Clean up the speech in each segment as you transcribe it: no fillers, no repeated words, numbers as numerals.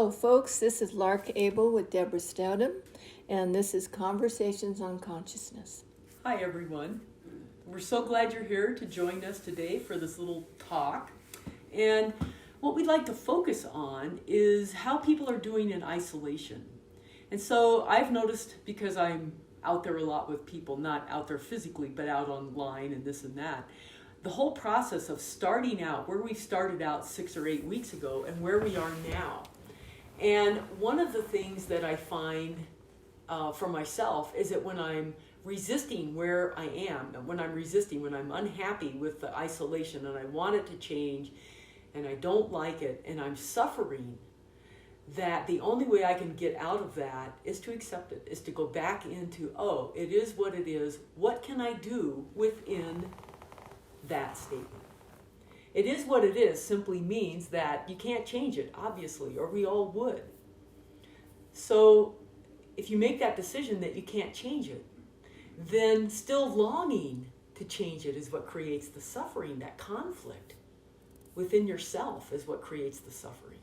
Hello, folks. This is Lark Abel with Deb Steddom, and this is Conversations on Consciousness. Hi, everyone. We're so glad you're here to join us today for this little talk. And what we'd like to focus on is how people are doing in isolation. And so I've noticed, because I'm out there a lot with people, not out there physically, but out online and this and that, the whole process of starting out, where we started out 6 or 8 weeks ago and where we are now. And one of the things that I find for myself is that when I'm resisting where I am, when I'm unhappy with the isolation and I want it to change and I don't like it and I'm suffering, that the only way I can get out of that is to accept it, is to go back into, oh, it is what it is. What can I do within that statement? It is what it is simply means that you can't change it, obviously, or we all would. So if you make that decision that you can't change it, then still longing to change it is what creates the suffering. That conflict within yourself is what creates the suffering.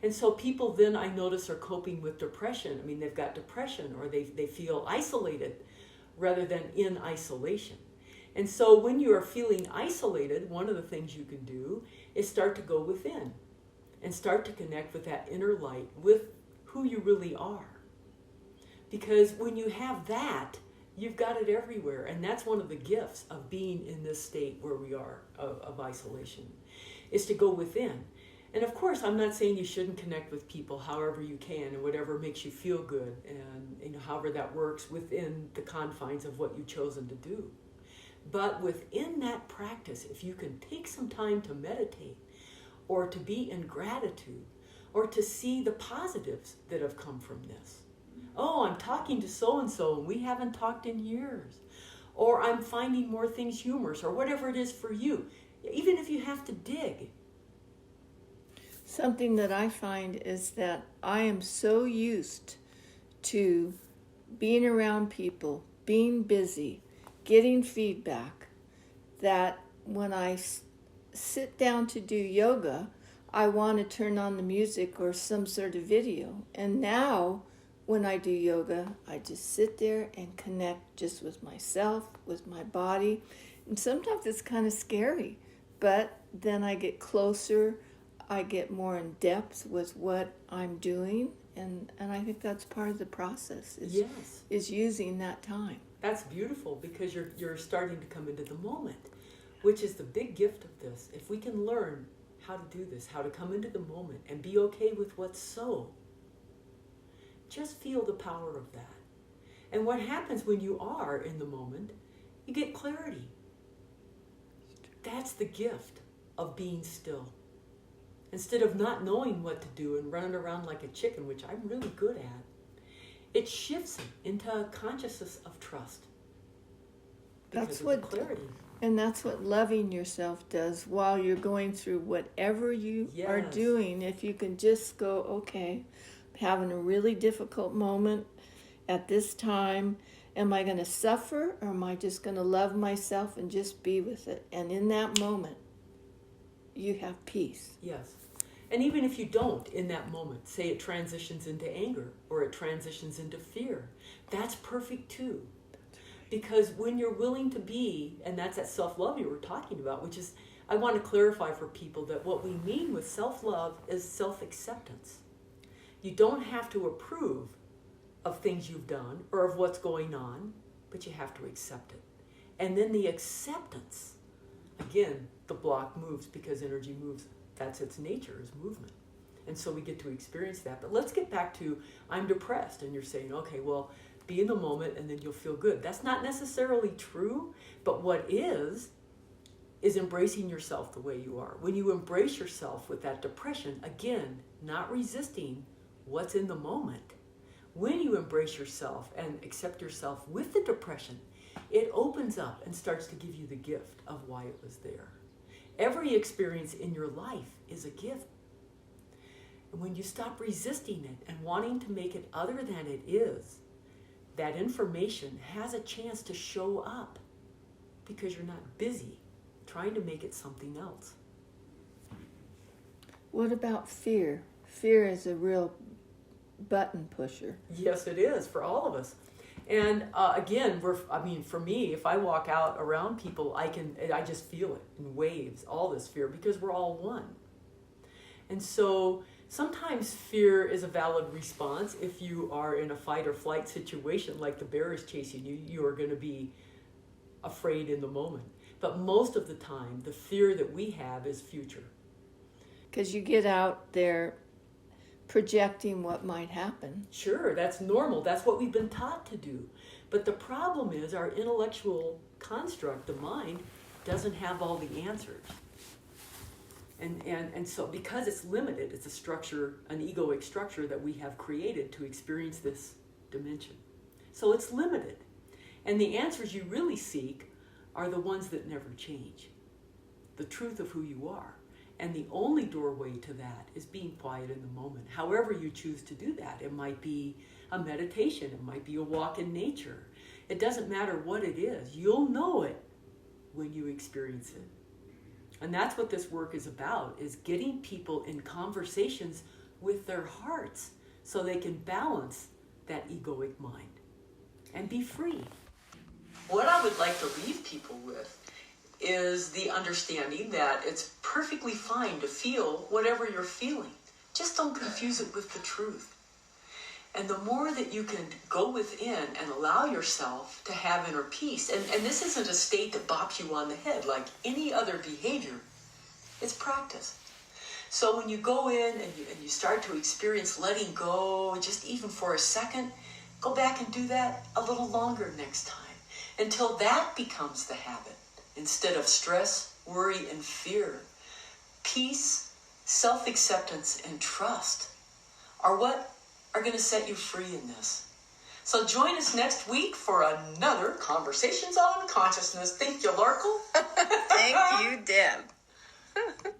And so people then, I notice, are coping with depression. I mean, they've got depression, or they feel isolated rather than in isolation. And so when you are feeling isolated, one of the things you can do is start to go within and start to connect with that inner light, with who you really are. Because when you have that, you've got it everywhere. And that's one of the gifts of being in this state where we are of isolation, is to go within. And of course, I'm not saying you shouldn't connect with people however you can and whatever makes you feel good, and however that works within the confines of what you've chosen to do. But within that practice, if you can take some time to meditate, or to be in gratitude, or to see the positives that have come from this. Oh, I'm talking to so-and-so and we haven't talked in years. Or I'm finding more things humorous, or whatever it is for you. Even if you have to dig. Something that I find is that I am so used to being around people, being busy, getting feedback, that when I sit down to do yoga, I want to turn on the music or some sort of video. And now, when I do yoga, I just sit there and connect just with myself, with my body. And sometimes it's kind of scary, but then I get closer, I get more in depth with what I'm doing, and I think that's part of the process, is using that time. That's beautiful, because you're starting to come into the moment, which is the big gift of this. If we can learn how to do this, how to come into the moment and be okay with what's so, just feel the power of that. And what happens when you are in the moment, you get clarity. That's the gift of being still. Instead of not knowing what to do and running around like a chicken, which I'm really good at, it shifts into a consciousness of trust. That's what clarity. And that's what loving yourself does while you're going through whatever you are doing. If you can just go, okay, I'm having a really difficult moment at this time. Am I going to suffer, or am I just going to love myself and just be with it? And in that moment, you have peace. Yes. And even if you don't in that moment, say it transitions into anger or it transitions into fear, that's perfect too. Because when you're willing to be, and that's that self-love you were talking about, which is, I want to clarify for people that what we mean with self-love is self-acceptance. You don't have to approve of things you've done or of what's going on, but you have to accept it. And then the acceptance, again, the block moves because energy moves. That's its nature, is movement. And so we get to experience that. But let's get back to, I'm depressed, and you're saying, okay, well, be in the moment and then you'll feel good. That's not necessarily true, but what is embracing yourself the way you are. When you embrace yourself with that depression, again, not resisting what's in the moment. When you embrace yourself and accept yourself with the depression, it opens up and starts to give you the gift of why it was there. Every experience in your life is a gift. And when you stop resisting it and wanting to make it other than it is, that information has a chance to show up because you're not busy trying to make it something else. What about fear? Fear is a real button pusher. Yes, it is for all of us. And again, for me, if I walk out around people, I just feel it in waves, all this fear, because we're all one. And so sometimes fear is a valid response. If you are in a fight or flight situation, like the bear is chasing you, you are going to be afraid in the moment. But most of the time, the fear that we have is future. Because you get out there projecting what might happen. Sure, that's normal. That's what we've been taught to do. But the problem is our intellectual construct, the mind, doesn't have all the answers. And so because it's limited, it's a structure, an egoic structure that we have created to experience this dimension. So it's limited. And the answers you really seek are the ones that never change. The truth of who you are. And the only doorway to that is being quiet in the moment. However you choose to do that. It might be a meditation. It might be a walk in nature. It doesn't matter what it is. You'll know it when you experience it. And that's what this work is about, is getting people in conversations with their hearts so they can balance that egoic mind and be free. What I would like to leave people with is the understanding that it's perfectly fine to feel whatever you're feeling. Just don't confuse it with the truth. And the more that you can go within and allow yourself to have inner peace, and this isn't a state that bops you on the head like any other behavior, it's practice. So when you go in and you start to experience letting go, just even for a second, go back and do that a little longer next time until that becomes the habit. Instead of stress, worry, and fear, peace, self-acceptance, and trust are what are going to set you free in this. So join us next week for another Conversations on Consciousness. Thank you, Larkle. Thank you, Deb.